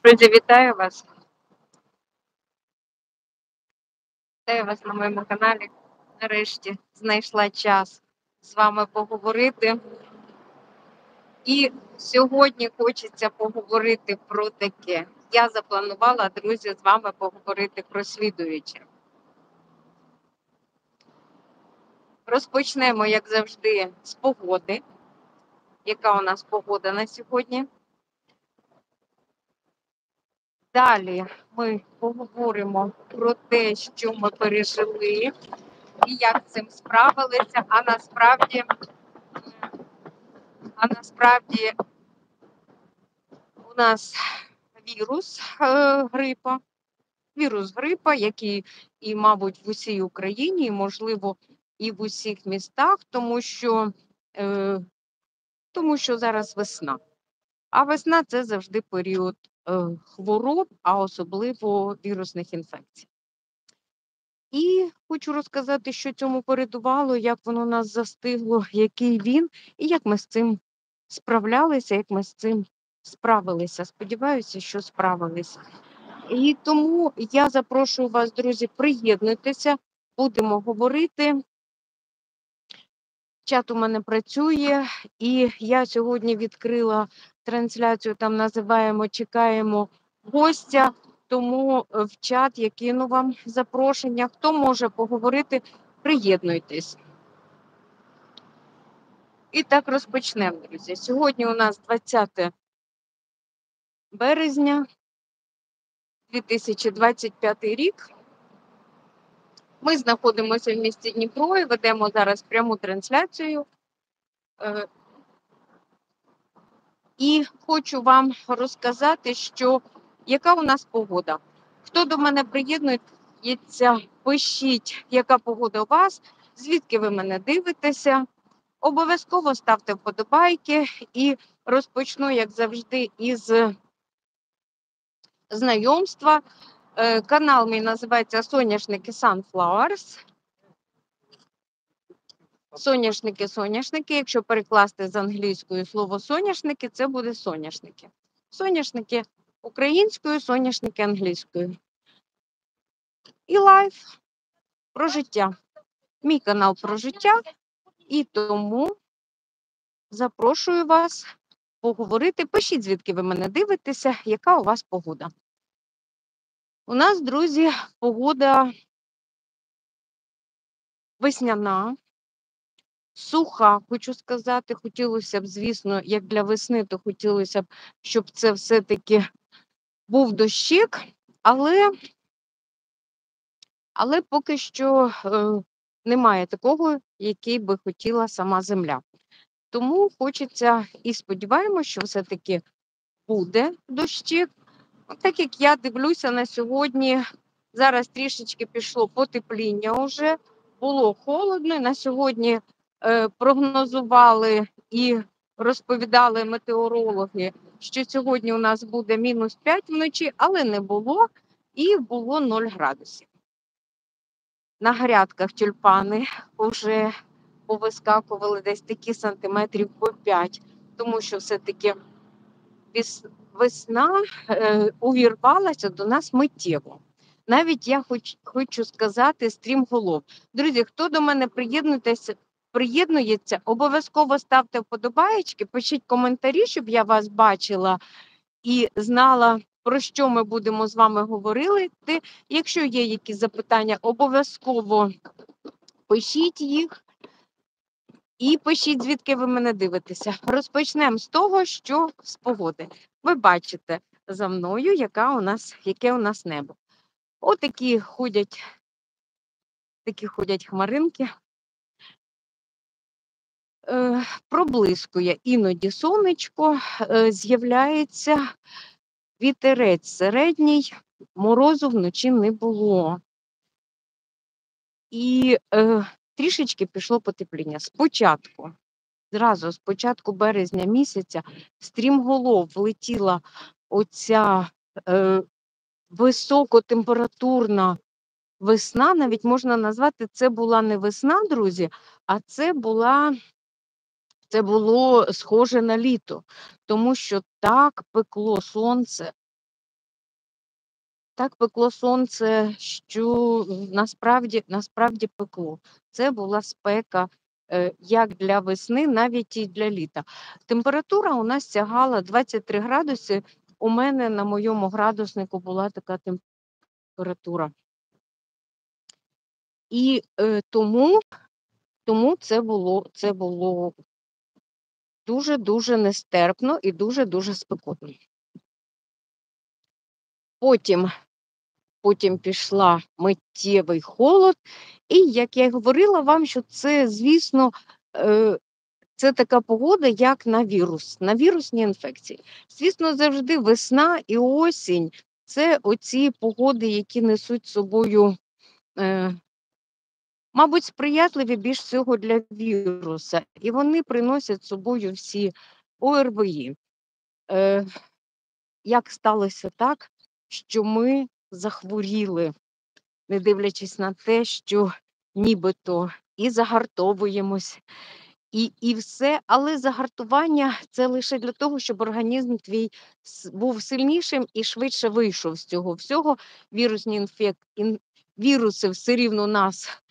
Друзі, вітаю вас! Вітаю вас на моєму каналі. Нарешті знайшла час з вами поговорити. І сьогодні хочеться поговорити про таке. Я запланувала, друзі, з вами поговорити про слідуюче. Розпочнемо, як завжди, з погоди. Яка у нас погода на сьогодні? Далі ми поговоримо про те, що ми пережили і як з цим справилися, а насправді у нас вірус грипа, який і, мабуть, в усій Україні, і, можливо, і в усіх містах, тому що зараз весна. А весна – це завжди період хвороб, а особливо вірусних інфекцій. І хочу розказати, що цьому передувало, як воно нас застигло, який він, і як ми з цим справлялися, як ми з цим справилися. Сподіваюся, що справилися. І тому я запрошую вас, друзі, приєднуйтеся, будемо говорити. Чат у мене працює, і я сьогодні відкрила трансляцію, там називаємо «Чекаємо гостя», тому в чат я кину вам запрошення. Хто може поговорити, приєднуйтесь. І так розпочнемо, друзі. Сьогодні у нас 20 березня, 2025 рік. Ми знаходимося в місті Дніпро і ведемо зараз пряму трансляцію. І хочу вам розказати, яка у нас погода. Хто до мене приєднується, пишіть, яка погода у вас, звідки ви мене дивитеся. Обов'язково ставте вподобайки і розпочну, як завжди, із знайомства. Канал мій називається «Соняшники Sunflowers». Соняшники. Якщо перекласти з англійської слово соняшники, це буде соняшники. Соняшники українською, соняшники англійською. І лайф про життя. Мій канал про життя. І тому запрошую вас поговорити. Пишіть, звідки ви мене дивитеся, яка у вас погода. У нас, друзі, погода весняна. Суха, хочу сказати, хотілося б, звісно, як для весни, то хотілося б, щоб це все-таки був дощик, але поки що немає такого, який би хотіла сама земля. Тому хочеться і сподіваємося, що все-таки буде дощик. Так як я дивлюся на сьогодні, зараз трішечки пішло потепління вже, було холодно, на сьогодні прогнозували і розповідали метеорологи, що сьогодні у нас буде -5 вночі, але не було, і було 0 градусів. На грядках тюльпани вже повискакували десь такі сантиметрів по 5, тому що все-таки весна увірвалася до нас миттєво. Навіть я хочу сказати стрімголов. Друзі, хто до мене приєднується, обов'язково ставте вподобаєчки, пишіть коментарі, щоб я вас бачила і знала, про що ми будемо з вами говорити. Якщо є якісь запитання, обов'язково пишіть їх і пишіть, звідки ви мене дивитеся. Розпочнемо з того, що з погоди. Ви бачите за мною, яке у нас небо. Отакі ходять хмаринки. Проблискує іноді сонечко, з'являється вітерець середній, морозу вночі не було. І трішечки пішло потепління. З початку березня місяця стрімголов влетіла оця високотемпературна весна, навіть можна назвати, це була не весна, друзі, а це було схоже на літо, тому що так пекло сонце, Так пекло сонце, що насправді пекло. Це була спека як для весни, навіть і для літа. Температура у нас сягала 23 градуси. У мене на моєму градуснику була така температура. І тому це було дуже-дуже нестерпно і дуже-дуже спекотно. Потім пішла миттєвий холод, і, як я й говорила вам, що це, звісно, це така погода, як на вірусні інфекції. Звісно, завжди весна і осінь – це оці погоди, які несуть з собою, мабуть, сприятливі більш всього для віруса, і вони приносять з собою всі ОРВІ. Як сталося так, що ми захворіли, не дивлячись на те, що нібито і загартовуємось, і все, але загартування – це лише для того, щоб організм твій був сильнішим і швидше вийшов з цього всього. Віруси все рівно нас,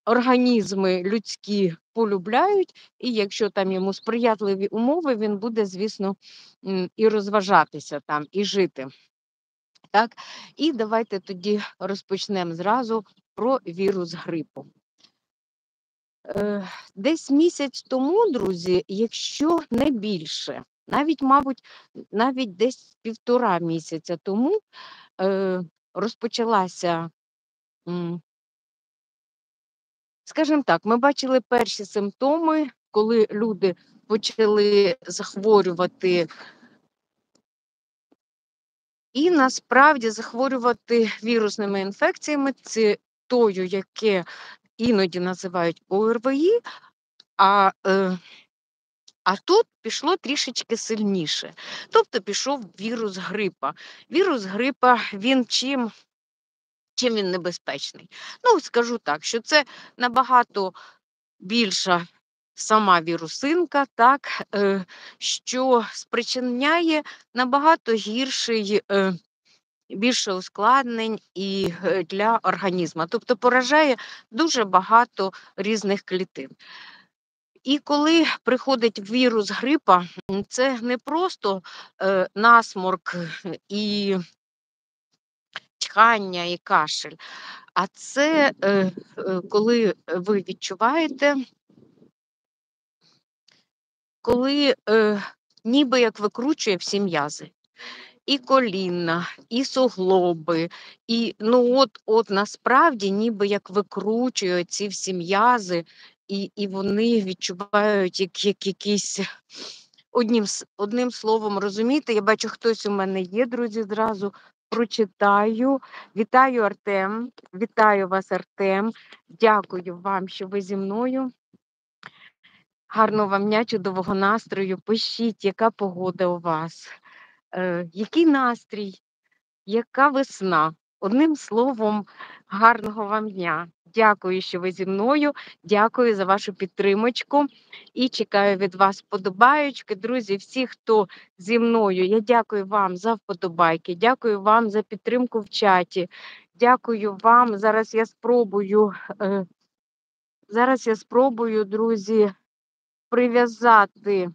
організми людські полюбляють, і якщо там йому сприятливі умови, він буде, звісно, і розважатися там, і жити. Так? І давайте тоді розпочнемо зразу про вірус грипу. Десь місяць тому, друзі, якщо не більше, навіть десь 1,5 місяця тому розпочалася, скажімо так, ми бачили перші симптоми, коли люди почали захворювати і насправді захворювати вірусними інфекціями, це тою, яке іноді називають ОРВІ, а тут пішло трішечки сильніше. Тобто пішов вірус грипа. Вірус грипа, він чим він небезпечний? Ну, скажу так, що це набагато більша сама вірусинка, так, що спричиняє набагато більше ускладнень і для організму. Тобто поражає дуже багато різних клітин. І коли приходить вірус грипа, це не просто насморк і чхання і кашель, а це коли ви відчуваєте, коли ніби як викручує всі м'язи. І колінна, і суглоби, і от насправді ніби як викручує ці всі м'язи, і вони відчувають як якісь, одним словом, розумієте, я бачу, хтось у мене є, друзі, зразу прочитаю. Вітаю, Артем, вітаю вас, Артем, дякую вам, що ви зі мною. Гарного вам дня, чудового настрою, пишіть, яка погода у вас. Який настрій, яка весна? Одним словом, гарного вам дня. Дякую, що ви зі мною, дякую за вашу підтримочку і чекаю від вас вподобаєчки. Друзі, всі, хто зі мною, я дякую вам за вподобайки, дякую вам за підтримку в чаті, дякую вам. Зараз я спробую, друзі, прив'язати.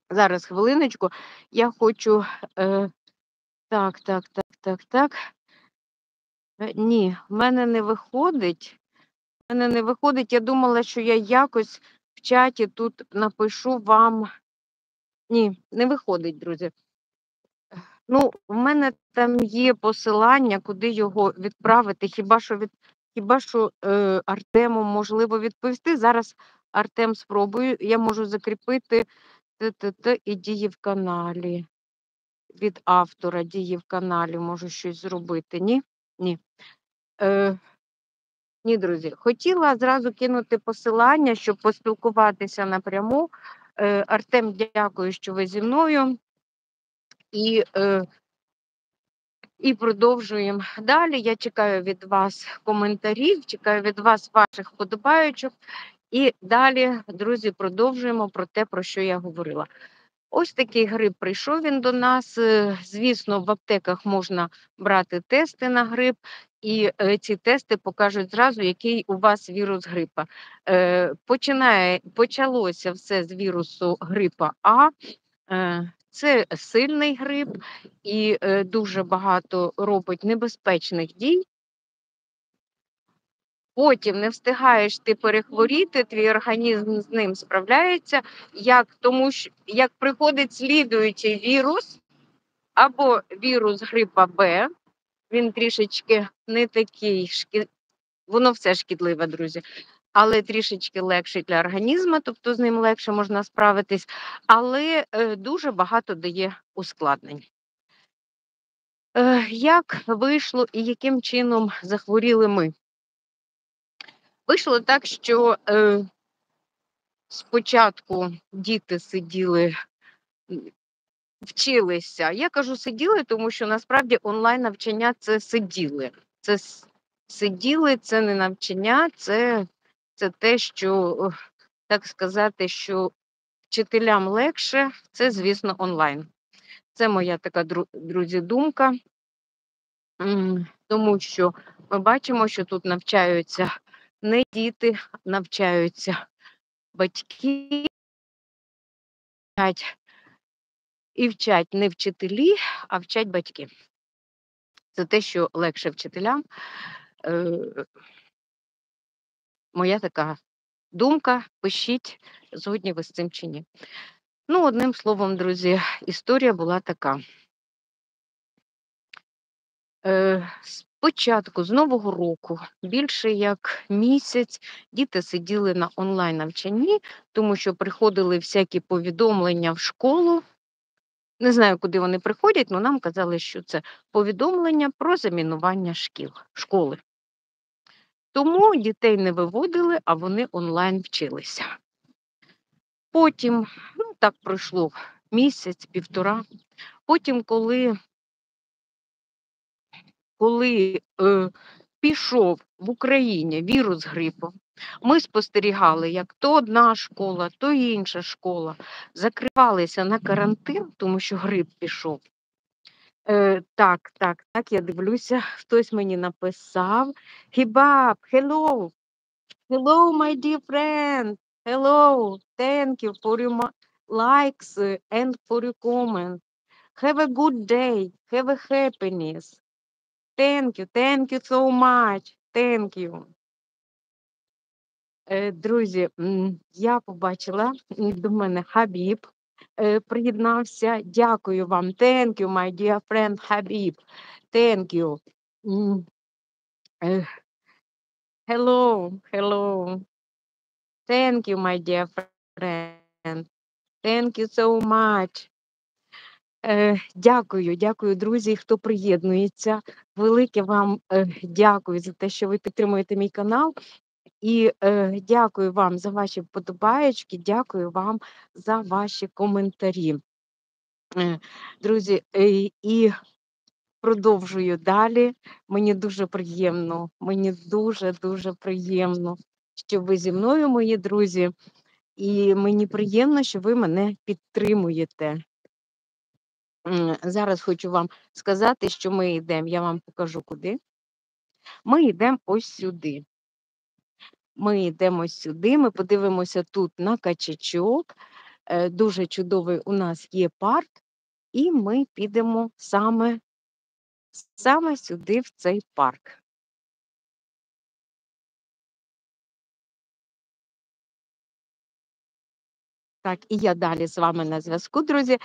Зараз, хвилиночку, я хочу, так. Ні, в мене не виходить. Я думала, що я якось в чаті тут напишу вам. Ні, не виходить, друзі. Ну, в мене там є посилання, куди його відправити. Хіба що Артему можливо відповісти. Зараз Артем спробую, я можу закріпити і дії в каналі. Від автора дії в каналі можу щось зробити. Ні? Ні. Ні, друзі. Хотіла зразу кинути посилання, щоб поспілкуватися напряму. Артем, дякую, що ви зі мною. І продовжуємо далі. Я чекаю від вас коментарів, чекаю від вас ваших вподобайочок. І далі, друзі, продовжуємо про те, про що я говорила. Ось такий грип прийшов він до нас. Звісно, в аптеках можна брати тести на грип, і ці тести покажуть зразу, який у вас вірус грипа. Почалося все з вірусу грипа А. Це сильний грип і дуже багато робить небезпечних дій. Потім не встигаєш ти перехворіти, твій організм з ним справляється, як приходить слідуючий вірус або вірус грипа Б, він трішечки не такий воно все шкідливе, друзі, але трішечки легший для організму, тобто з ним легше можна справитись, але дуже багато дає ускладнень. Як вийшло і яким чином захворіли ми? Вийшло так, що спочатку діти сиділи, вчилися. Я кажу сиділи, тому що насправді онлайн-навчання – це сиділи. Сиділи, це не навчання, це те, що, так сказати, що вчителям легше, це, звісно, онлайн. Це моя така, друзі, думка, тому що ми бачимо, що тут навчаються не діти, навчаються батьки, і вчать не вчителі, а вчать батьки. Це те, що легше вчителям. Моя така думка, пишіть, згодні ви з цим чи ні. Ну, одним словом, друзі, історія була така. Спочатку, з Нового року, більше як місяць, діти сиділи на онлайн-навчанні, тому що приходили всякі повідомлення в школу. Не знаю, куди вони приходять, але нам казали, що це повідомлення про замінування школи. Тому дітей не виводили, а вони онлайн вчилися. Потім, так пройшло місяць, півтора. Потім, коли пішов в Україні вірус грипу, ми спостерігали, як то одна школа, то інша школа закривалися на карантин, тому що грип пішов. Так, я дивлюся, хтось мені написав. Хібаб, hello, my dear friend, hello, thank you for your likes and for your comments. Have a good day, have a happiness. Thank you so much, thank you. Друзі, я побачила, до мене Хабіб приєднався. Дякую вам. Thank you, my dear friend Хабіб. Thank you. Hello. Thank you, my dear friend. Thank you so much. Дякую, друзі, хто приєднується. Велике вам дякую за те, що ви підтримуєте мій канал. І дякую вам за ваші вподобаєчки, дякую вам за ваші коментарі. Друзі, і продовжую далі. Мені дуже приємно, мені дуже приємно, що ви зі мною, мої друзі, і мені приємно, що ви мене підтримуєте. Зараз хочу вам сказати, що ми йдемо, я вам покажу куди. Ми йдемо ось сюди. Ми подивимося тут на качачок. Дуже чудовий у нас є парк, і ми підемо саме сюди, в цей парк. Так, і я далі з вами на зв'язку, друзі.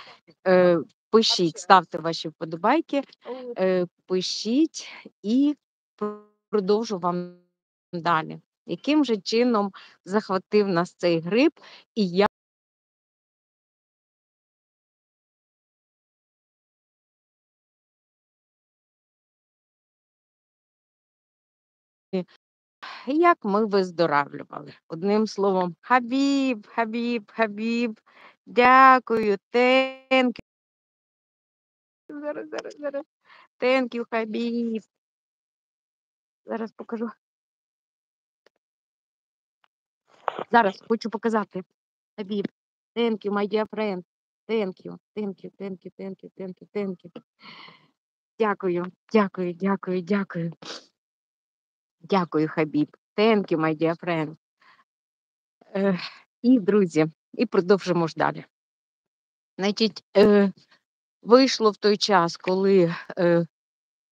Пишіть, ставте ваші вподобайки, пишіть і продовжу вам далі. Яким же чином захватив нас цей грип і як ми виздоравлювали? Одним словом, Хабіб, дякую, thank you. Зараз. Thank you, Хабіб. Зараз покажу. Зараз хочу показати. Хабіб, thank you, my dear friend. Thank you, thank you, thank you, thank you, thank you, thank you. Дякую, дякую, дякую, дякую. Дякую, Хабіб. Thank you, my dear friend. І, друзі, і продовжимо ж далі. Значить, вийшло в той час, коли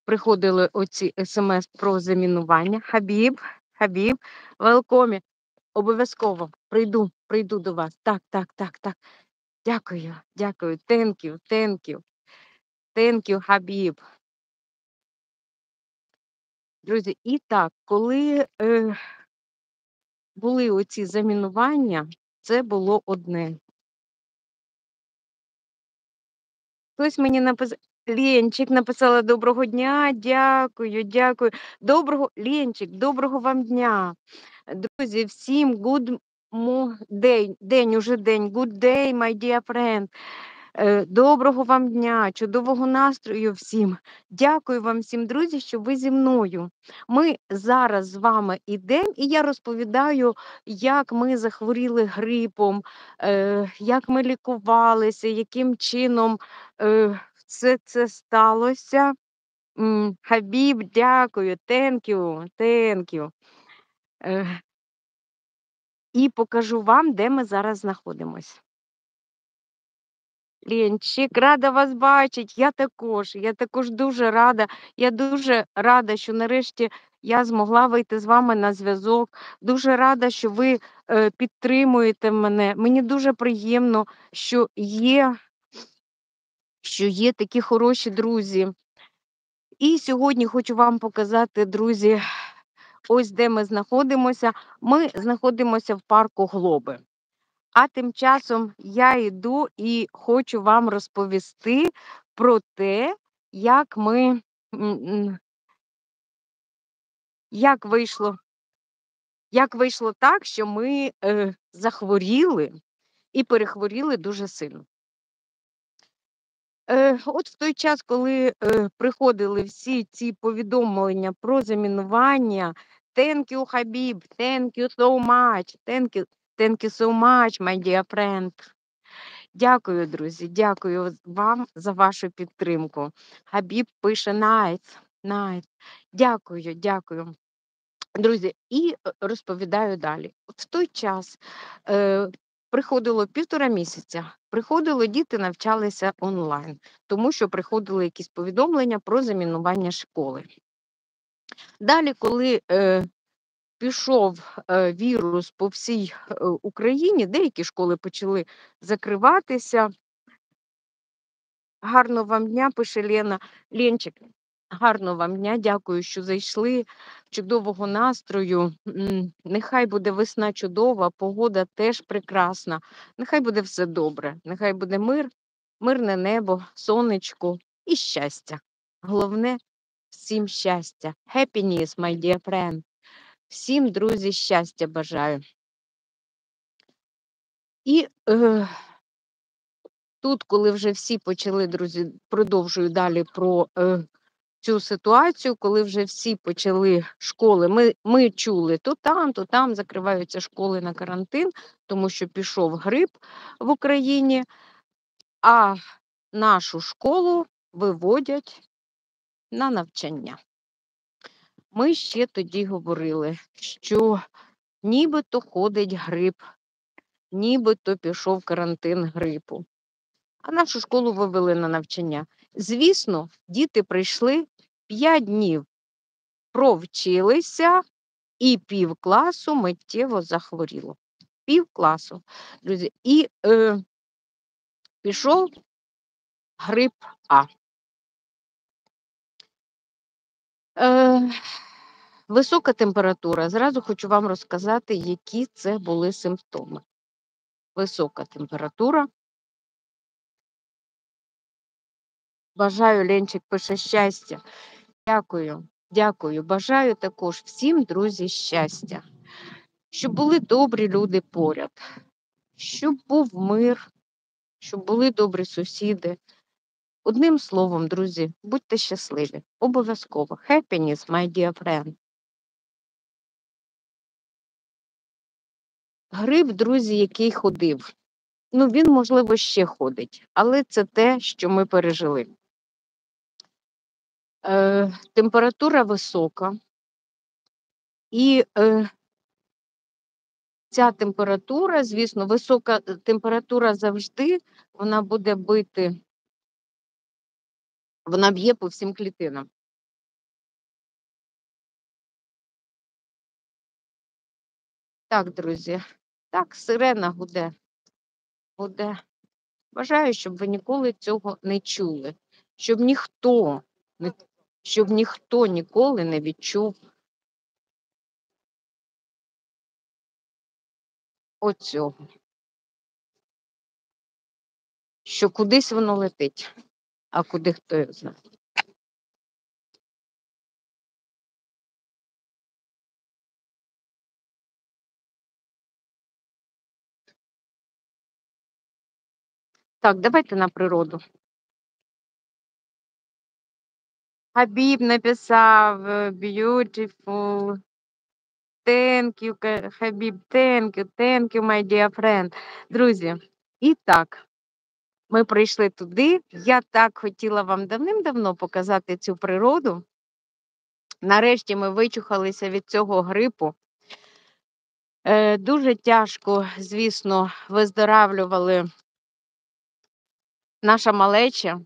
приходили оці смс про замінування. Хабіб, велкомі. Обов'язково прийду до вас. Так. Дякую. Thank you, Хабіб. Друзі, і так, коли були оці замінування, це було одне. Хтось мені написав, Ленчик написала доброго дня, дякую. Ленчик, доброго вам дня. Друзі, всім good день, good day, my dear friend. Доброго вам дня, чудового настрою всім. Дякую вам всім, друзі, що ви зі мною. Ми зараз з вами йдемо, і я розповідаю, як ми захворіли грипом, як ми лікувалися, яким чином все це сталося. Хабіб, дякую, thank you. І покажу вам, де ми зараз знаходимося. Ленчик, рада вас бачити. Я також дуже рада. Я дуже рада, що нарешті я змогла вийти з вами на зв'язок. Дуже рада, що ви підтримуєте мене. Мені дуже приємно, що є такі хороші друзі. І сьогодні хочу вам показати, друзі, ось де ми знаходимося. Ми знаходимося в парку Глоби. А тим часом я йду і хочу вам розповісти про те, як вийшло так, що ми захворіли і перехворіли дуже сильно. От в той час, коли приходили всі ці повідомлення про замінування, thank you, Хабіб, thank you so much, thank you so much, my dear friend. Дякую, друзі, дякую вам за вашу підтримку. Хабіб пише nice. Дякую. Друзі, і розповідаю далі. В той час приходило 1,5 місяця, діти навчалися онлайн, тому що приходили якісь повідомлення про замінування школи. Далі, коли пішов вірус по всій Україні, деякі школи почали закриватися. Гарного вам дня, пише Лена. Ленчик, гарного вам дня, дякую, що зайшли. Чудового настрою. Нехай буде весна чудова, погода теж прекрасна. Нехай буде все добре. Нехай буде мирне небо, сонечко і щастя. Головне всім щастя. Happiness, my dear friend. Всім, друзі, щастя бажаю. І тут, коли вже всі почали, друзі, продовжую далі про цю ситуацію, коли вже всі почали школи, ми чули, то там закриваються школи на карантин, тому що пішов грип в Україні, а нашу школу виводять на навчання. Ми ще тоді говорили, що нібито ходить грип, нібито пішов карантин грипу. А нашу школу вивели на навчання. Звісно, діти прийшли 5 днів, провчилися, і півкласу миттєво захворіло. Півкласу, друзі. І пішов грип А. Висока температура. Зразу хочу вам розказати, які це були симптоми. Висока температура. Бажаю, Ленчик пише, щастя. Дякую. Бажаю також всім, друзі, щастя. Щоб були добрі люди поряд. Щоб був мир, щоб були добрі сусіди. Одним словом, друзі, будьте щасливі. Обов'язково. Happiness, my dear friend. Грип, друзі, який ходив. Ну, він, можливо, ще ходить, але це те, що ми пережили. Температура висока, і ця температура, звісно, висока температура завжди вона буде бити, вона б'є по всім клітинам. Так, друзі, так, сирена гуде. Бажаю, щоб ви ніколи цього не чули, щоб ніхто, не- щоб ніхто ніколи не відчув оцього, що кудись воно летить, а куди хто його знає. Так, давайте на природу. Хабіб написав beautiful. Thank you, Хабіб, thank you, my dear friend. Друзі, і так, ми прийшли туди. Я так хотіла вам давним-давно показати цю природу. Нарешті ми вичухалися від цього грипу. Дуже тяжко, звісно, виздоравлювали наша малеча.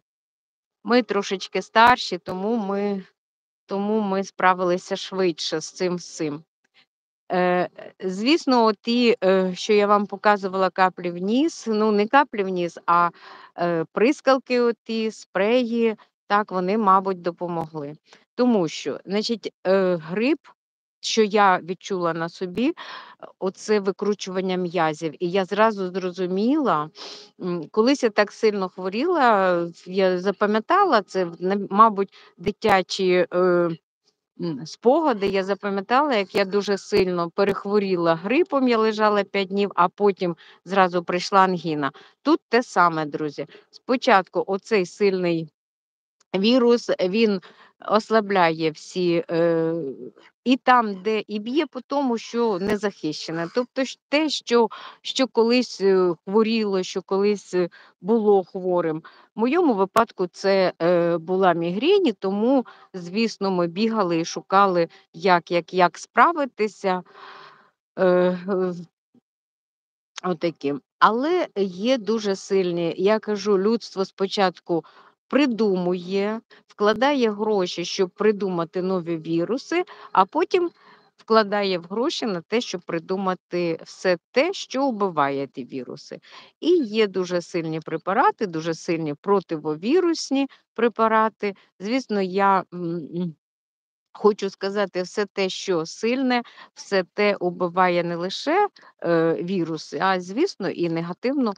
Ми трошечки старші, тому ми справилися швидше з цим всім. Звісно, ті, що я вам показувала каплі в ніс, ну не каплі в ніс, а прискалки оті, спреї, так, вони, мабуть, допомогли. Тому що, значить, грип, що я відчула на собі, оце викручування м'язів. І я зразу зрозуміла, колись я так сильно хворіла, я запам'ятала це, мабуть, дитячі спогади. Я запам'ятала, як я дуже сильно перехворіла грипом, я лежала 5 днів, а потім зразу прийшла ангіна. Тут те саме, друзі. Спочатку оцей сильний вірус, він ослабляє всі, і там, де і б'є по тому, що не захищене. Тобто те, що колись хворіло, що колись було хворим. В моєму випадку це була мігрень, тому, звісно, ми бігали і шукали, як справитися. Е, Отакі. Але є дуже сильні, я кажу, людство спочатку придумує, вкладає гроші, щоб придумати нові віруси, а потім вкладає в гроші на те, щоб придумати все те, що вбиває ті віруси. І є дуже сильні препарати, дуже сильні противовірусні препарати. Звісно, я хочу сказати, все те, що сильне, все те убиває не лише віруси, а, звісно, і негативно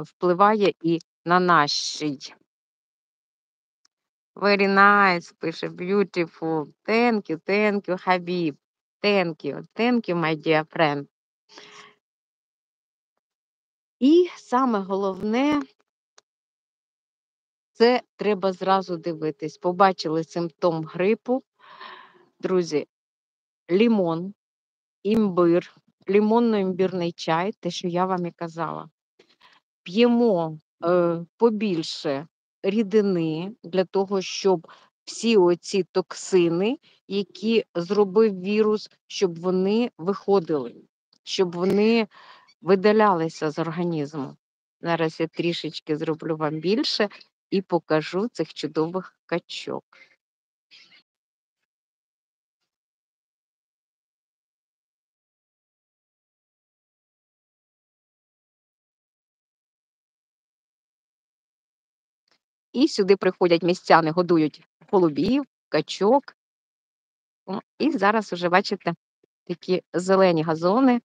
впливає і на нашій. Very nice, пише beautiful. Thank you, Хабіб. Thank you, my dear friend. І саме головне, це треба зразу дивитись. Побачили симптом грипу, друзі, лімон, імбир, лимонно-імбірний чай, те, що я вам і казала. П'ємо побільше рідини для того, щоб всі оці токсини, які зробив вірус, щоб вони виходили, щоб вони видалялися з організму. Зараз я трішечки зроблю вам більше і покажу цих чудових качок. І сюди приходять містяни, годують голубів, качок. І зараз уже, бачите, такі зелені газони,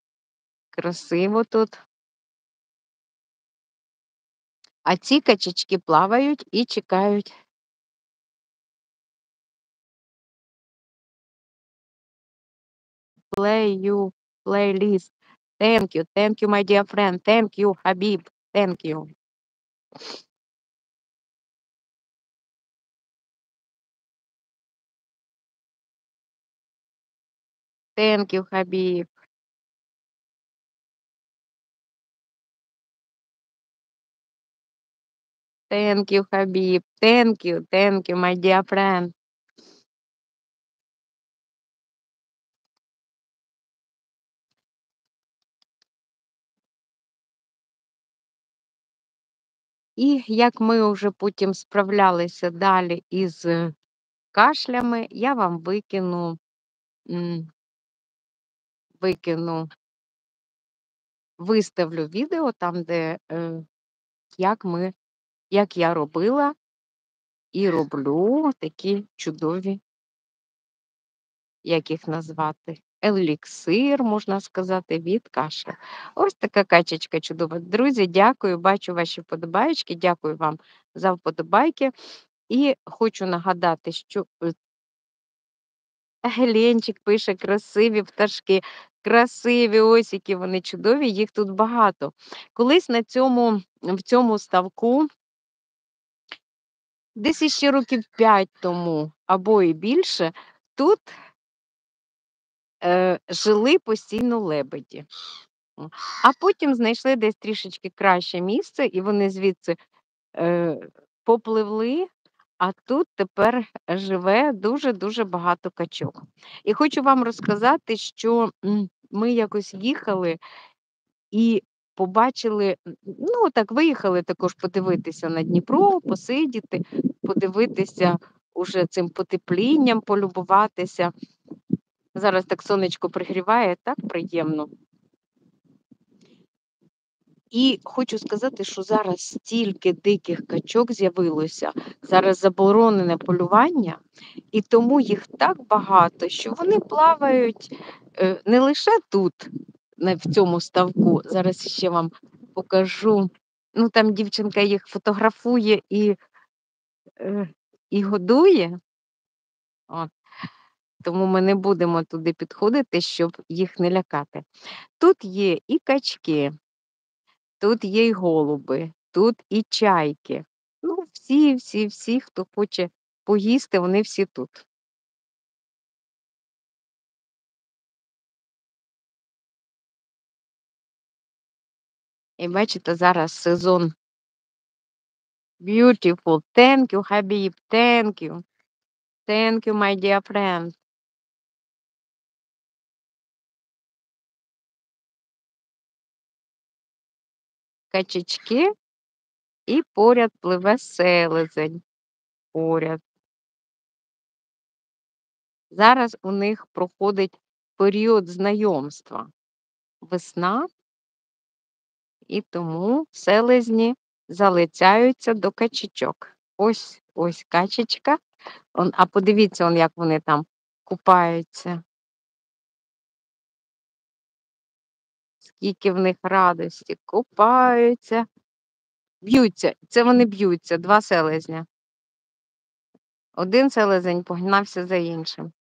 красиво тут. А ці качечки плавають і чекають. Playlist. Thank you, my dear friend. Thank you, Habib. Thank you. Thank you, Habib. Thank you, Habib. Thank you, my dear friend. І як ми вже потім справлялися далі із кашлями, я вам м, викину, виставлю відео там, де як як я робила і роблю такі чудові, як їх назвати, еліксир, можна сказати, від кашля. Ось така качечка чудова. Друзі, дякую, бачу ваші вподобаєчки, дякую вам за вподобайки. І хочу нагадати, що Геленчик пише: красиві пташки, красиві, ось які вони чудові, їх тут багато. Колись в цьому ставку, десь іще років 5 тому або і більше, тут жили постійно лебеді. А потім знайшли десь трішечки краще місце, і вони звідси попливли, а тут тепер живе дуже-дуже багато качок. І хочу вам розказати, що ми якось їхали і побачили, ну так, виїхали також подивитися на Дніпро, посидіти, подивитися уже цим потеплінням, полюбуватися. Зараз так сонечко пригріває, так приємно. І хочу сказати, що зараз стільки диких качок з'явилося, зараз заборонене полювання, і тому їх так багато, що вони плавають не лише тут, в цьому ставку. Зараз ще вам покажу. Ну, там дівчинка їх фотографує і годує. От. Тому ми не будемо туди підходити, щоб їх не лякати. Тут є і качки. Тут є й голуби, тут і чайки. Ну, всі, хто хоче поїсти, вони всі тут. І бачите, зараз сезон beautiful. Thank you, Habib. Thank you. Thank you, my dear friend. Качечки і поряд пливе селезень. Поряд. Зараз у них проходить період знайомства. Весна, і тому селезні залицяються до качечок. Ось качечка. А подивіться, як вони там купаються. Скільки в них радості. Купаються. Б'ються. Це вони б'ються, 2 селезня. Один селезень погнався за іншим.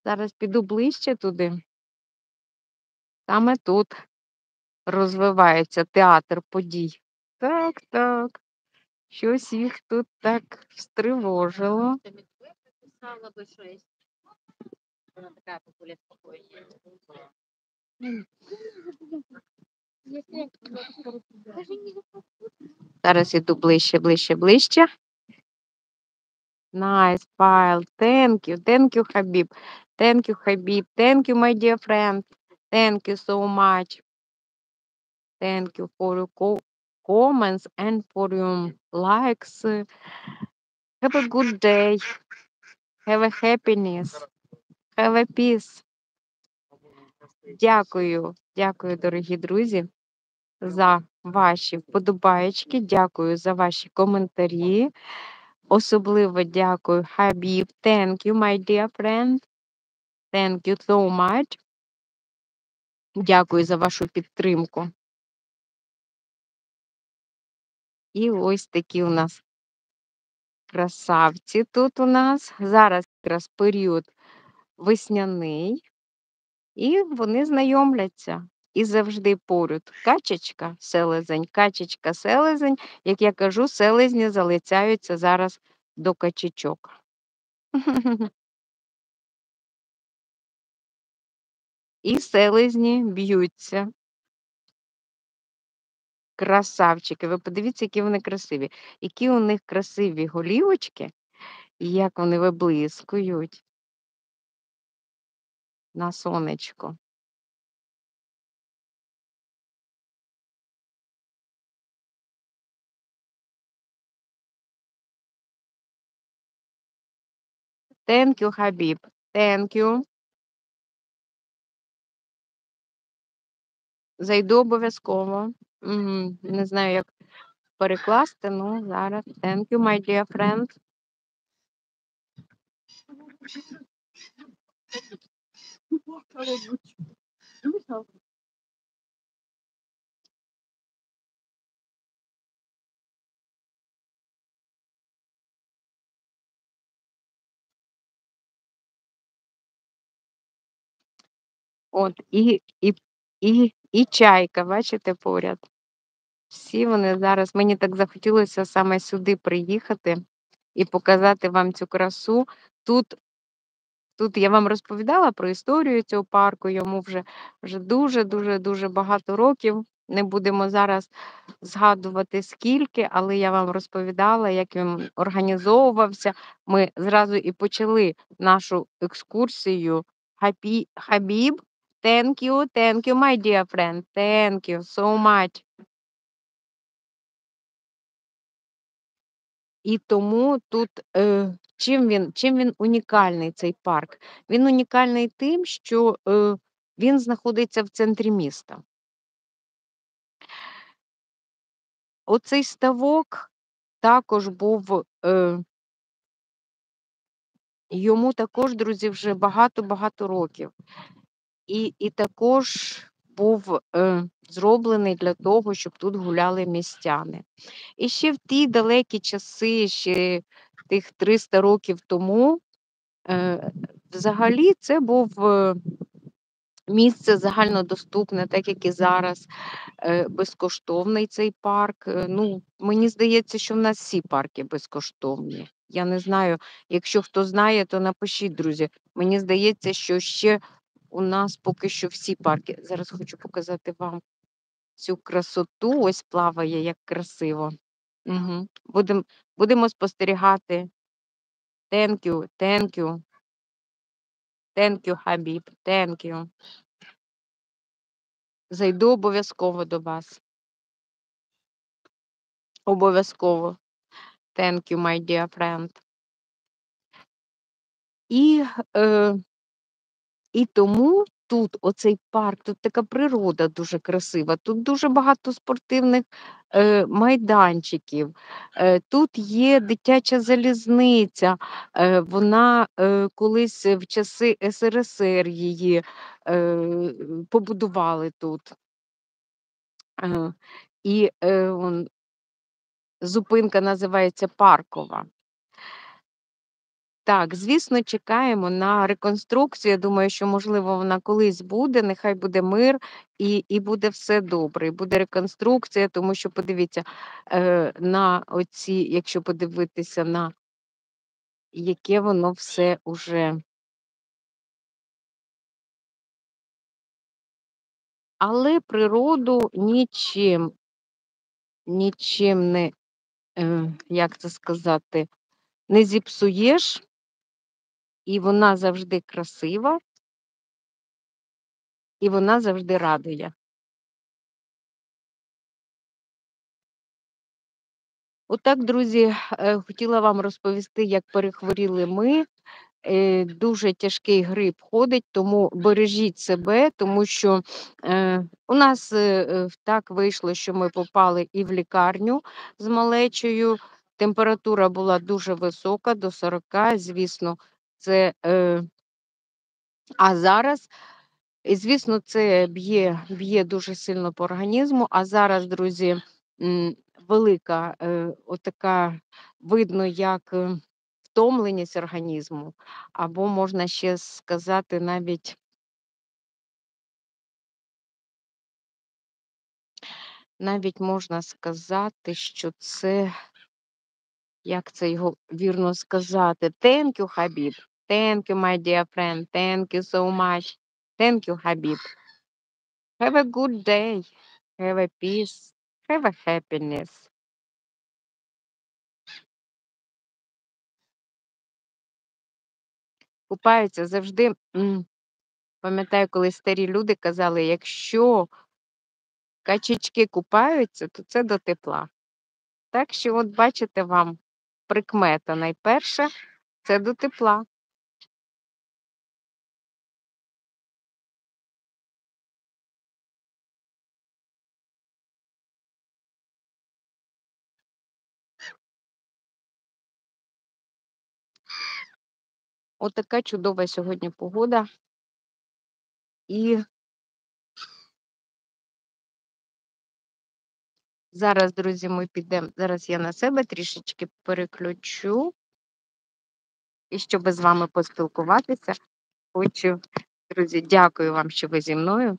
Зараз піду ближче туди. Саме тут розвивається театр подій. Так. Щось їх тут так стривожило. Зараз іду ближче. Nice pile. Thank you, Habib. Thank you, Habib. Thank you, my dear friend. Thank you so much. Thank you for your comments and for your likes. Have a good day. Have a happiness. Have a peace. Дякую, дорогі друзі, за ваші вподобаєчки. Дякую за ваші коментарі. Особливо дякую, Habib. Thank you, my dear friend. Thank you so much. Дякую за вашу підтримку. І ось такі у нас красавці тут у нас. Зараз якраз період весняний. І вони знайомляться. І завжди поряд качечка, селезень. Як я кажу, селезні залицяються зараз до качечок. І селезні б'ються. Красавчики. Ви подивіться, які вони красиві. Які у них красиві голівочки, і як вони виблискують на сонечко. Thank you, Хабіб. Thank you. Зайду обов'язково. Не знаю, як перекласти, ну зараз. Thank you, my dear friend. От, і чайка, бачите, поряд. Всі вони зараз, мені так захотілося саме сюди приїхати і показати вам цю красу. Тут я вам розповідала про історію цього парку, йому вже дуже багато років. Не будемо зараз згадувати скільки, але я вам розповідала, як він організовувався. Ми зразу і почали нашу екскурсію. Хабіб, thank you, my dear friend, thank you so much. І тому тут чим він унікальний, цей парк? Він унікальний тим, що він знаходиться в центрі міста. Оцей ставок також був, йому також, друзі, вже багато років. І також був зроблений для того, щоб тут гуляли містяни. І ще в ті далекі часи, ще тих 300 років тому, взагалі це був місце загальнодоступне, так як і зараз, безкоштовний цей парк. Ну, мені здається, що в нас всі парки безкоштовні. Я не знаю, якщо хто знає, то напишіть, друзі. Мені здається, що ще у нас поки що всі парки. Зараз хочу показати вам цю красоту. Ось плаває, як красиво. Угу. Будемо спостерігати. Thank you, thank you. Thank you, Хабіб. Thank you. Зайду обов'язково до вас. Обов'язково. Thank you, my dear friend. Е, і тому тут оцей парк, тут така природа дуже красива, тут дуже багато спортивних майданчиків, тут є дитяча залізниця, вона колись в часи СРСР її побудували тут. І зупинка називається Паркова. Так, звісно, чекаємо на реконструкцію. Я думаю, що, можливо, вона колись буде, нехай буде мир і буде все добре. І буде реконструкція, тому що, подивіться, на оці, якщо подивитися на яке воно все уже. Але природу нічим не, як це сказати, не зіпсуєш, і вона завжди красива, і вона завжди радує. Отак, друзі, хотіла вам розповісти, як перехворіли ми. Дуже тяжкий грип ходить, тому бережіть себе, тому що у нас так вийшло, що ми попали і в лікарню з малечою. Температура була дуже висока, до 40, звісно, це. А зараз, і, звісно, це б'є дуже сильно по організму. А зараз, друзі, велика отака, видно, як втомленість організму, або можна ще сказати навіть можна сказати, що це, як це його вірно сказати, thank you, Хабіб, thank you, my dear friend, thank you so much. Thank you, Habib. Have a good day. Have a peace. Have a happiness. Купаються завжди. Пам'ятаю, коли старі люди казали, якщо качечки купаються, то це до тепла. Так що, от бачите, вам прикмета найперша це до тепла. Отака чудова сьогодні погода. І зараз, друзі, ми підемо. Зараз я на себе трішечки переключу. І щоб з вами поспілкуватися, хочу, друзі, дякую вам, що ви зі мною.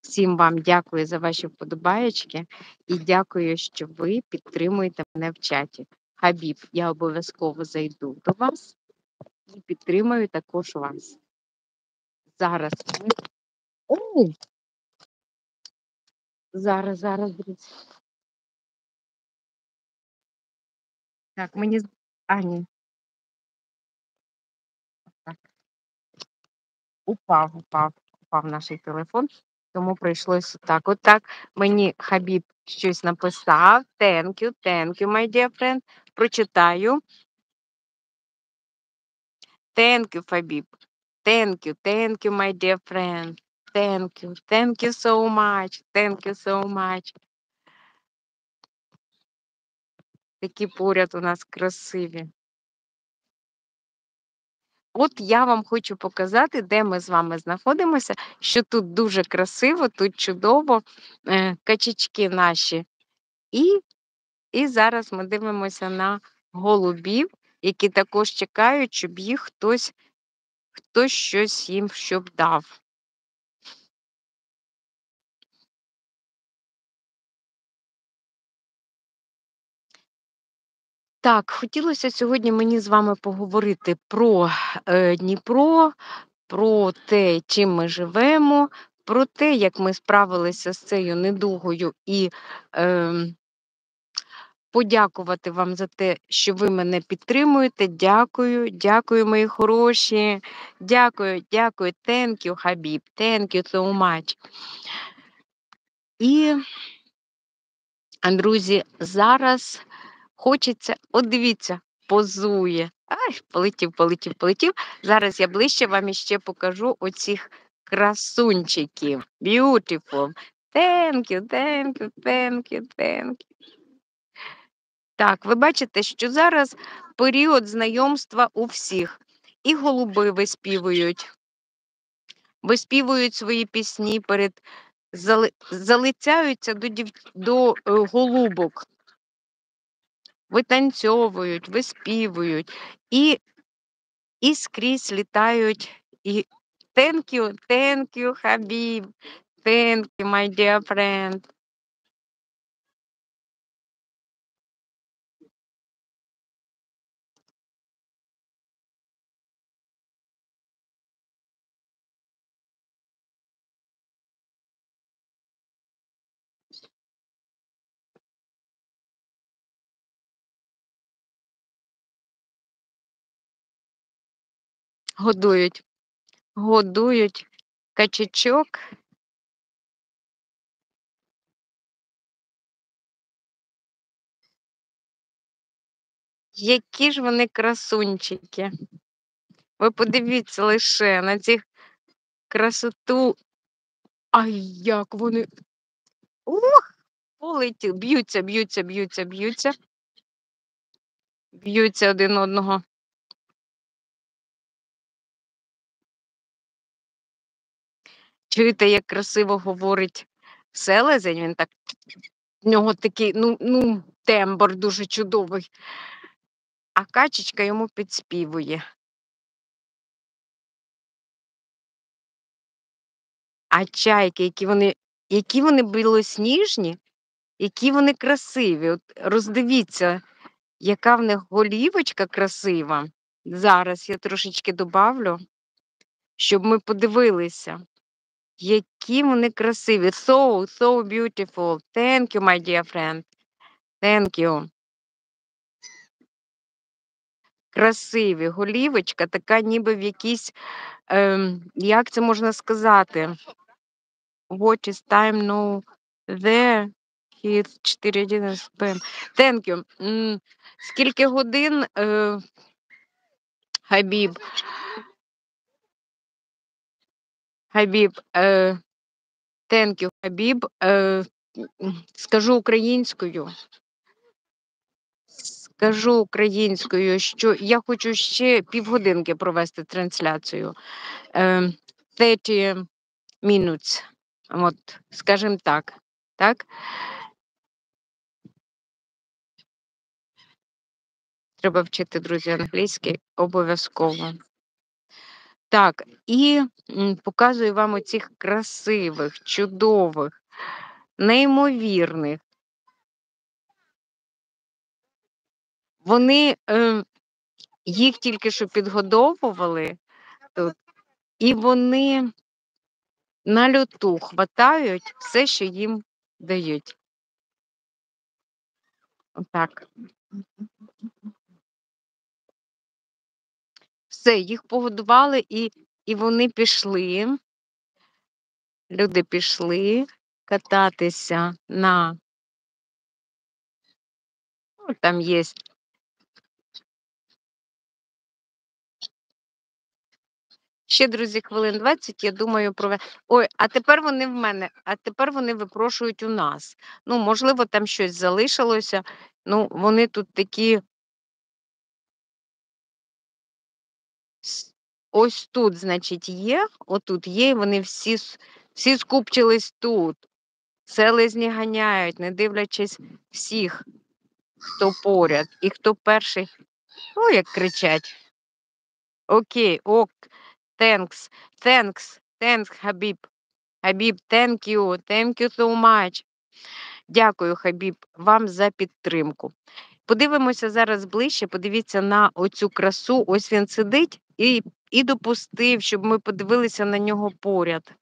Всім вам дякую за ваші вподобаєчки і дякую, що ви підтримуєте мене в чаті. Хабіб, я обов'язково зайду до вас і підтримую також вас. Зараз ми. О! Зараз, друзі. Так, мені. А, ні. Так. Упав наш телефон, тому прийшлося так. Отак мені Хабіб щось написав. Thank you, my dear friend. Прочитаю. Thank you, Хабіб. Thank you, my dear friend. Thank you so much. Thank you so much. Такі поряд у нас красиві. От я вам хочу показати, де ми з вами знаходимося, що тут дуже красиво, тут чудово, качечки наші. І зараз ми дивимося на голубів, які також чекають, щоб їх хтось щось їм щоб дав. Так, хотілося сьогодні мені з вами поговорити про Дніпро, про те, чим ми живемо, про те, як ми справилися з цією недугою і подякувати вам за те, що ви мене підтримуєте. Дякую, мої хороші. Дякую. Thank you, Хабіб. Thank you so much. І, друзі, зараз хочеться, от дивіться, позує. Ай, полетів. Зараз я ближче вам іще покажу оцих красунчиків. Beautiful. Thank you. Так, ви бачите, що зараз період знайомства у всіх. І голуби виспівують свої пісні, залицяються до голубок, витанцьовують, виспівують і скрізь літають. І thank you, Хабіб, thank you, my dear friend. Годують качечок. Які ж вони красунчики. Ви подивіться лише на цих красоту. Ай, як вони. Ух! Полетів. Б'ються один одного. Чуєте, як красиво говорить селезень? Він так, в нього такий, тембр дуже чудовий. А качечка йому підспівує. А чайки, які вони білосніжні, які вони красиві. От роздивіться, яка в них голівочка красива. Зараз я трошечки добавлю, щоб ми подивилися. Які вони красиві. So beautiful. Thank you, my dear friend. Thank you. Красиві. Голівочка така ніби в якійсь, як це можна сказати? What is time now there? It's 4:11 p.m. Thank you. Скільки годин, Хабіб? Хабіб, thank you, Хабіб. Скажу українською. Скажу українською, що я хочу ще півгодинки провести трансляцію. 30 minutes. От, скажімо так. Так? Треба вчити, друзі, англійський обов'язково. Так, і показую вам оцих красивих, чудових, неймовірних. Вони їх тільки що підгодовували тут, і вони на льоту хватають все, що їм дають. Отак. Все, їх погодували, і вони пішли. Люди пішли кататися на, ну, там є. Ще, друзі, хвилин 20, я думаю, Ой, а тепер вони в мене, а тепер вони випрошують у нас. Ну, можливо, там щось залишилося. Ну, вони тут такі. Ось тут, значить, є, отут є, і вони всі скупчились тут. Селезні ганяють, не дивлячись всіх, хто поряд і хто перший. О, як кричать. Окей, ок, thanks, Хабіб. Хабіб, thank you so much. Дякую, Хабіб, вам за підтримку. Подивимося зараз ближче, подивіться на оцю красу. Ось він сидить і допустив, щоб ми подивилися на нього поряд.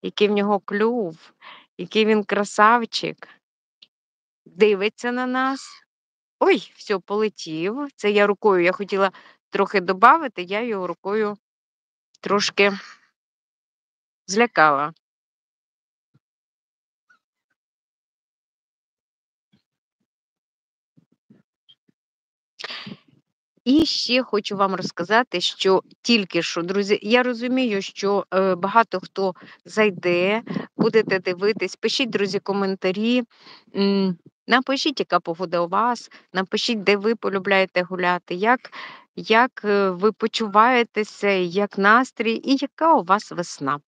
Який в нього клюв, який він красавчик. Дивиться на нас. Ой, все, полетів. Це я рукою, я хотіла трохи додати, я його рукою трошки злякала. І ще хочу вам розказати, що тільки що, друзі, я розумію, що багато хто зайде, будете дивитись. Пишіть, друзі, коментарі. Напишіть, яка погода у вас, напишіть, де ви полюбляєте гуляти, як ви почуваєтеся, як настрій і яка у вас весна.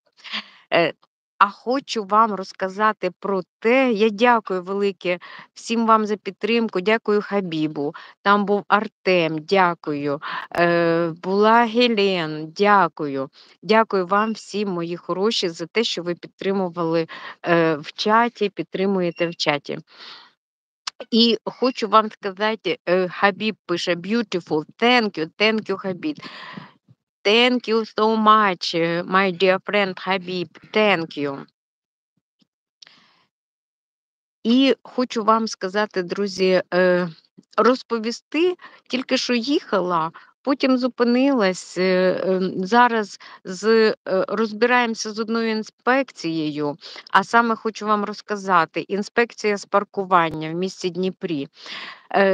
А хочу вам розказати про те, я дякую велике всім вам за підтримку, дякую Хабібу, там був Артем, дякую, була Гелен, дякую. Дякую вам всім, мої хороші, за те, що ви підтримували в чаті, підтримуєте в чаті. І хочу вам сказати, Хабіб пише beautiful, thank you, Хабіб. Thank you so much, my dear friend Хабіб, thank you. І хочу вам сказати, друзі, розповісти, тільки що їхала, потім зупинилась, зараз розбираємося з одною інспекцією, а саме хочу вам розказати, інспекція з паркування в місті Дніпрі.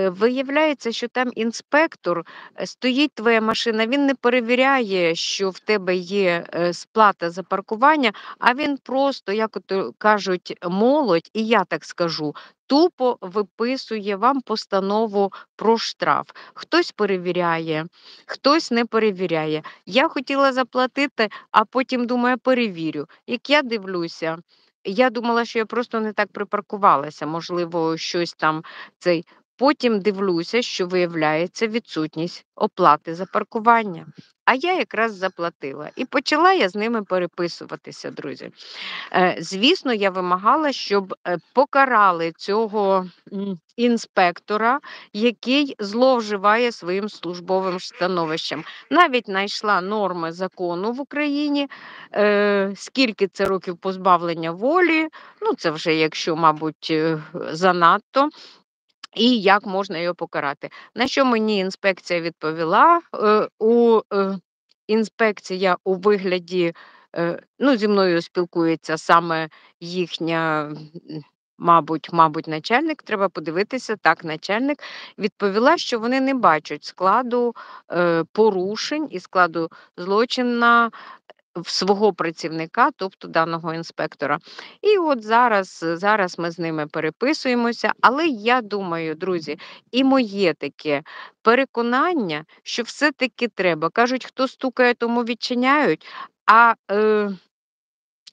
Виявляється, що там інспектор, стоїть твоя машина, він не перевіряє, що в тебе є сплата за паркування, а він просто, як от кажуть, молодь, і я так скажу, тупо виписує вам постанову про штраф. Хтось перевіряє, хтось не перевіряє. Я хотіла заплатити, а потім думаю, перевірю. Як я дивлюся, я думала, що я просто не так припаркувалася, можливо, щось там цей. Потім дивлюся, що виявляється відсутність оплати за паркування. А я якраз заплатила. І почала я з ними переписуватися, друзі. Звісно, я вимагала, щоб покарали цього інспектора, який зловживає своїм службовим становищем. Навіть знайшла норми закону в Україні, скільки це років позбавлення волі, ну це вже якщо, мабуть, занадто. І як можна його покарати? На що мені інспекція відповіла? Інспекція у вигляді, ну, зі мною спілкується саме їхня, мабуть, начальник, треба подивитися, так, начальник, відповіла, що вони не бачать складу порушень і складу злочину в свого працівника, тобто даного інспектора. І от зараз ми з ними переписуємося, але я думаю, друзі, і моє таке переконання, що все-таки треба. Кажуть, хто стукає, тому відчиняють.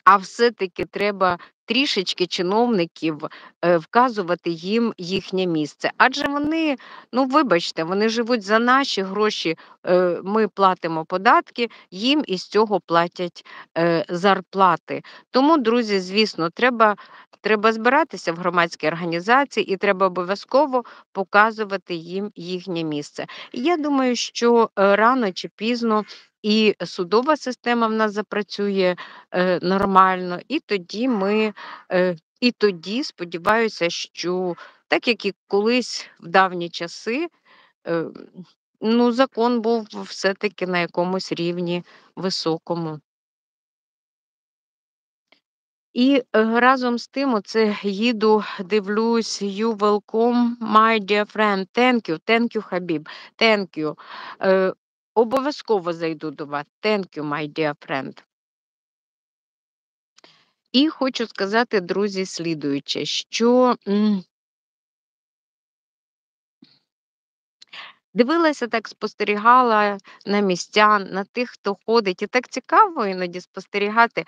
А все-таки треба трішечки чиновників вказувати їм їхнє місце. Адже вони, ну вибачте, вони живуть за наші гроші, ми платимо податки, їм із цього платять зарплати. Тому, друзі, звісно, треба збиратися в громадські організації і треба обов'язково показувати їм їхнє місце. І я думаю, що рано чи пізно і судова система в нас запрацює нормально, і тоді сподіваюся, що так як і колись в давні часи, е, ну, закон був все-таки на якомусь рівні високому. І разом з тим, оце їду, дивлюсь, you welcome, my dear friend. Thank you, Хабіб. Thank you. Обов'язково зайду до вас. Thank you, my dear friend. І хочу сказати, друзі, слідуюче, що дивилася, так спостерігала на містян, на тих, хто ходить. І так цікаво іноді спостерігати.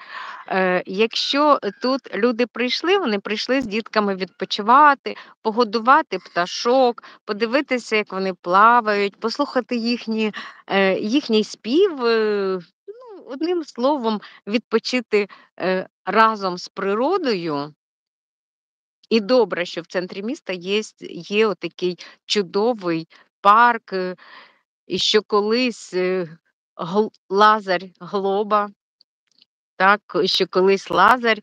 Якщо тут люди прийшли, вони прийшли з дітками відпочивати, погодувати пташок, подивитися, як вони плавають, послухати їхній спів. Ну, одним словом, відпочити разом з природою. І добре, що в центрі міста є отакий чудовий парк, і що колись Лазар Глоба, так, що колись Лазар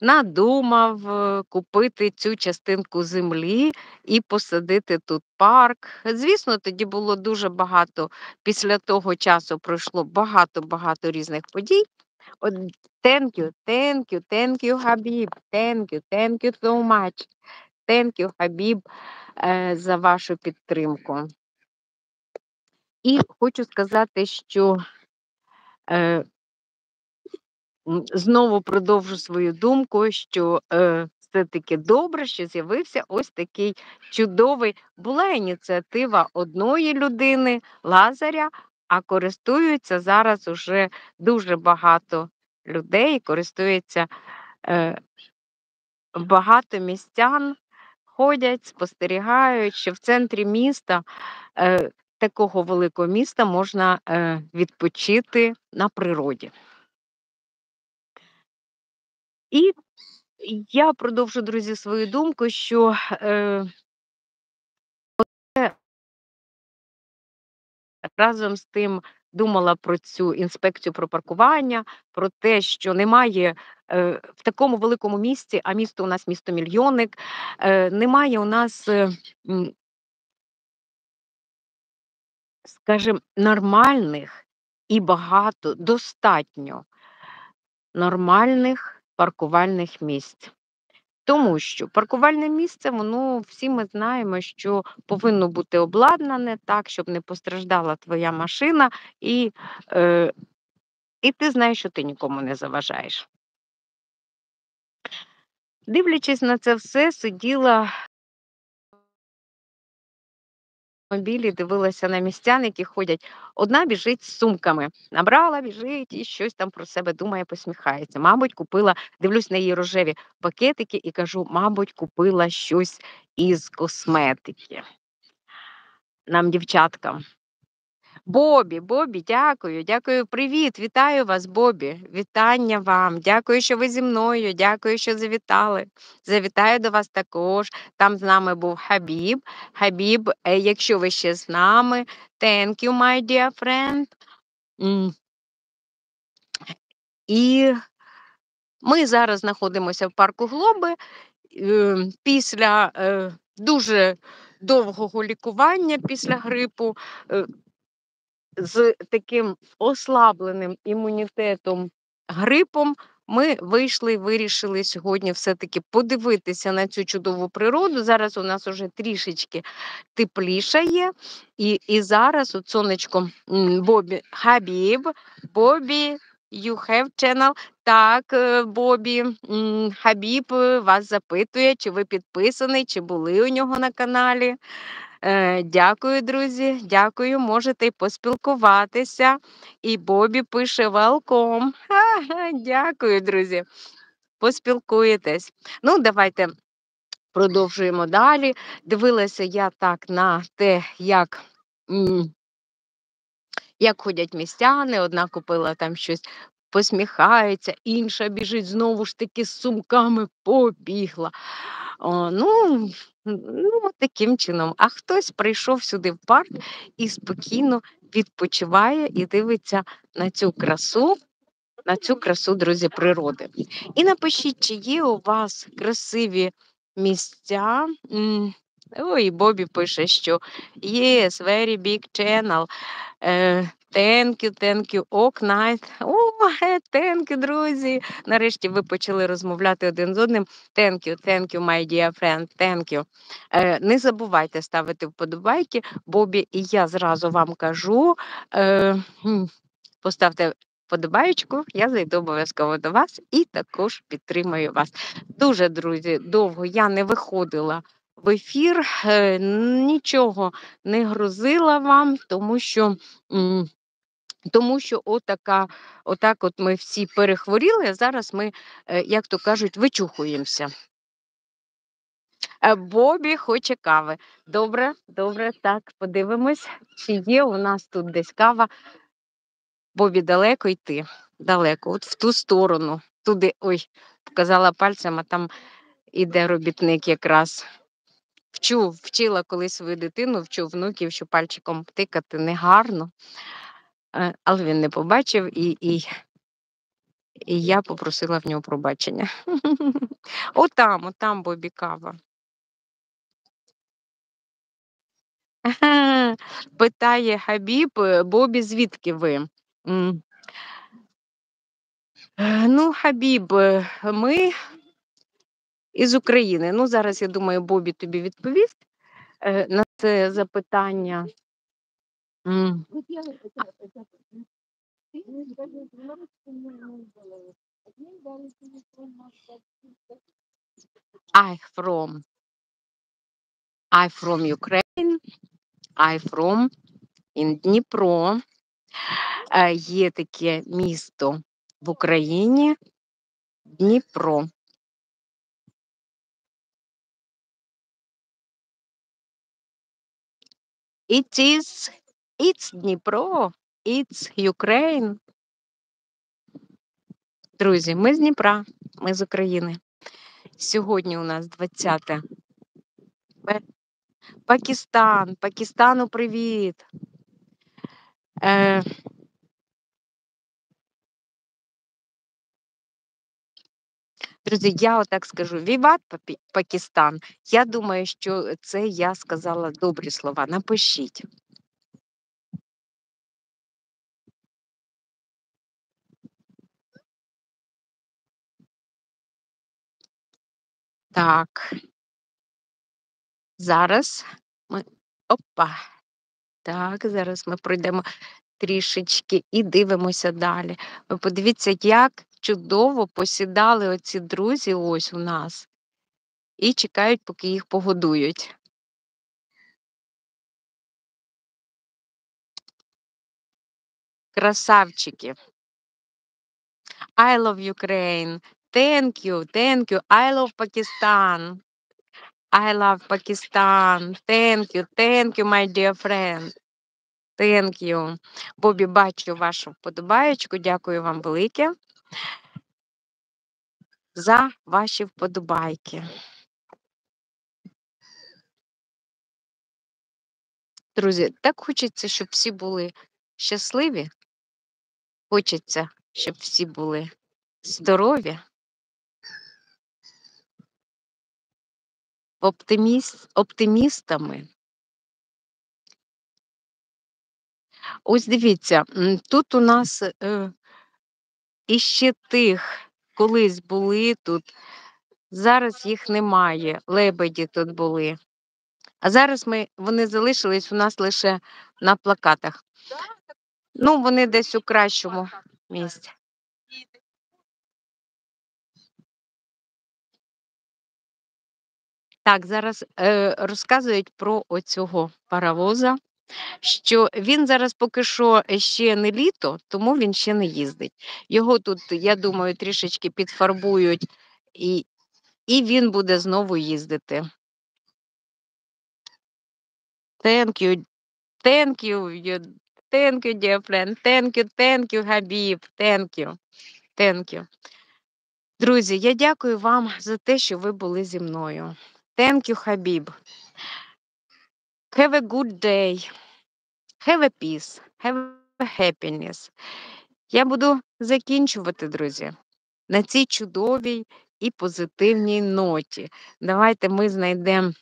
надумав купити цю частинку землі і посадити тут парк. Звісно, тоді було дуже багато, після того часу пройшло багато різних подій. От thank you, Хабіб, thank you so much. Thank you, Хабіб, за вашу підтримку. І хочу сказати, що е, знову продовжу свою думку, що все-таки добре, що з'явився ось такий чудовий. Була ініціатива одної людини, Лазаря, а користуються зараз уже дуже багато людей, користуються багато містян, ходять, спостерігають, що в центрі міста, такого великого міста, можна відпочити на природі. І я продовжу, друзі, свою думку, що разом з тим думала про цю інспекцію про паркування, про те, що немає в такому великому місті, а місто у нас місто-мільйонник, немає у нас, скажімо, нормальних і багато, достатньо нормальних паркувальних місць. Тому що паркувальне місце, воно всі ми знаємо, що повинно бути обладнане так, щоб не постраждала твоя машина, е, і ти знаєш, що ти нікому не заважаєш. Дивлячись на це все, сиділа автомобілі, дивилася на містян, які ходять. Одна біжить з сумками. Набрала, біжить і щось там про себе думає, посміхається. Мабуть, купила, дивлюсь на її рожеві пакетики і кажу, мабуть, купила щось із косметики. Нам, дівчаткам. Бобі, дякую, дякую. Привіт, вітаю вас, Бобі. Вітання вам. Дякую, що ви зі мною. Дякую, що завітали. Завітаю до вас також. Там з нами був Хабіб. Хабіб, якщо ви ще з нами, thank you, my dear friend. І ми зараз знаходимося в парку Глоби після дуже довгого лікування після грипу. З таким ослабленим імунітетом грипом ми вийшли і вирішили сьогодні все-таки подивитися на цю чудову природу. Зараз у нас уже трішечки теплішає. І зараз от сонечко Бобі, Хабіб, Бобі, you have channel. Так, Бобі, Хабіб вас запитує, чи ви підписаний, чи були у нього на каналі. Дякую, друзі. Дякую. Можете й поспілкуватися. І Бобі пише welcome. Дякую, друзі. Поспілкуєтесь. Ну, давайте продовжуємо далі. Дивилася я так на те, як ходять містяни. Одна купила там щось, посміхається, інша біжить знову ж таки з сумками, побігла. Таким чином. А хтось прийшов сюди в парк і спокійно відпочиває і дивиться на цю красу, друзі, природи. І напишіть, чи є у вас красиві місця. Ой, Бобі пише, що yes, very big channel. Thank you, night. Thank you, друзі. Нарешті ви почали розмовляти один з одним. Thank you, my dear friend, thank you. Не забувайте ставити вподобайки, Бобі, і я зразу вам кажу, поставте вподобаєчку, я зайду обов'язково до вас і також підтримаю вас. Дуже, друзі, довго я не виходила в ефір, нічого не грузила вам, тому що отак от ми всі перехворіли, а зараз ми, як то кажуть, вичухуємося. Бобі хоче кави. Добре, так, подивимось, чи є у нас тут десь кава. Бобі, далеко йти? Далеко, от в ту сторону, туди, ой, показала пальцем, а там іде робітник якраз. Вчила колись свою дитину, вчу внуків, що пальчиком тикати негарно, але він не побачив, і я попросила в нього пробачення. Отам, Бобі, кава. Питає Хабіб, Бобі, звідки ви? Ну, Хабіб, ми із України. Ну, зараз, я думаю, Бобі тобі відповість на це запитання. I from Ukraine. I from in Дніпро. Є таке місто в Україні Дніпро. It's Дніпро, it's Ukraine. Друзі, ми з Дніпра, ми з України. Сьогодні у нас 20 Пакистану привіт. Друзі, я отак скажу, віват Пакистан. Я думаю, що це я сказала добрі слова. Напишіть. Так. Зараз ми. Так, зараз ми пройдемо трішечки і дивимося далі. Ви подивіться, як чудово посідали оці друзі ось у нас і чекають, поки їх погодують. Красавчики. I love Ukraine. Thank you, thank you. I love Pakistan. I love Pakistan. Thank you, my dear friend. Thank you. Бобі, бачу вашу вподобаєчку. Дякую вам велике за ваші вподобайки. Друзі, так хочеться, щоб всі були щасливі. Хочеться, щоб всі були здорові, оптимістами. Ось дивіться, тут у нас іще тих колись були тут, зараз їх немає, лебеді тут були. А зараз вони залишились у нас лише на плакатах. Ну, вони десь у кращому місці. Так, зараз розказують про оцього паровоза, що він зараз поки що ще не літо, тому він ще не їздить. Його тут, я думаю, трішечки підфарбують, і він буде знову їздити. Thank you, thank you, thank you, dear friend, thank you, Habib, thank you. Друзі, я дякую вам за те, що ви були зі мною. Thank you, Habib. Have a good day. Have a peace. Have a happiness. Я буду закінчувати, друзі, на цій чудовій і позитивній ноті. Давайте ми знайдемо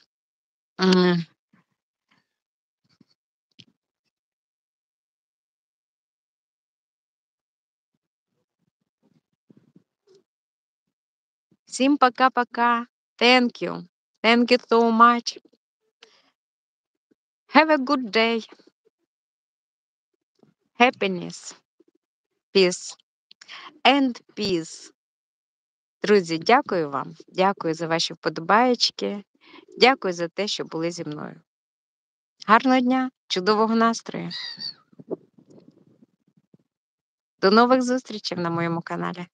всім пока-пока. Thank you. Thank you so much. Have a good day. Happiness, peace and peace. Друзі, дякую вам. Дякую за ваші вподобаєчки. Дякую за те, що були зі мною. Гарного дня, чудового настрою. До нових зустрічей на моєму каналі.